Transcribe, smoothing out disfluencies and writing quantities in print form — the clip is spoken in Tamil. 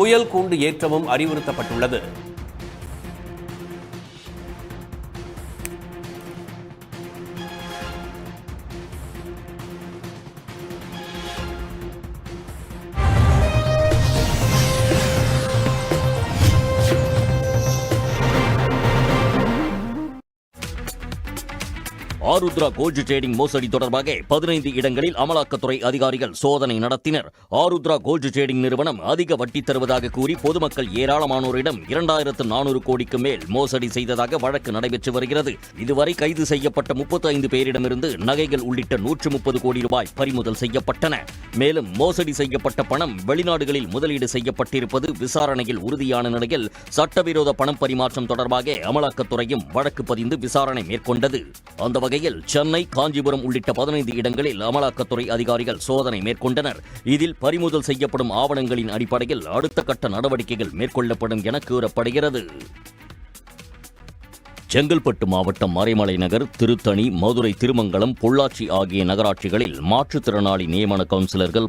புயல் கூண்டு ஏற்றவும் அறிவுறுத்தப்பட்டுள்ளது. ஆருத்ரா கோல்டு ட்ரேடிங் மோசடி தொடர்பாக 15 இடங்களில் அமலாக்கத்துறை அதிகாரிகள் சோதனை நடத்தினர். ஆருத்ரா கோல்டு ட்ரேடிங் நிறுவனம் அதிக வட்டி தருவதாக கூறி பொதுமக்கள் ஏராளமானோரிடம் 2400 கோடிக்கு மேல் மோசடி செய்ததாக வழக்கு நடைபெற்று வருகிறது. இதுவரை கைது செய்யப்பட்ட 35 பேரிடமிருந்து நகைகள் உள்ளிட்ட 130 கோடி ரூபாய் பறிமுதல் செய்யப்பட்டன. மேலும் மோசடி செய்யப்பட்ட பணம் வெளிநாடுகளில் முதலீடு செய்யப்பட்டிருப்பது விசாரணையில் உறுதியான நிலையில் சட்டவிரோத பணம் பரிமாற்றம் தொடர்பாக அமலாக்கத்துறையும் வழக்கு பதிந்து விசாரணை மேற்கொண்டது. அந்த வகையில் சென்னை, காஞ்சிபுரம் உள்ளிட்ட 15 இடங்களில் அமலாக்கத்துறை அதிகாரிகள் சோதனை மேற்கொண்டனர். இதில் பறிமுதல் செய்யப்படும் ஆவணங்களின் அடிப்படையில் அடுத்த கட்ட நடவடிக்கைகள் மேற்கொள்ளப்படும் என கூறப்படுகிறது. செங்கல்பட்டு மாவட்டம் மறைமலை நகர், திருத்தணி, மதுரை, திருமங்கலம், பொள்ளாச்சி ஆகிய நகராட்சிகளில் மாற்றுத்திறனாளி நியமன கவுன்சிலர்கள்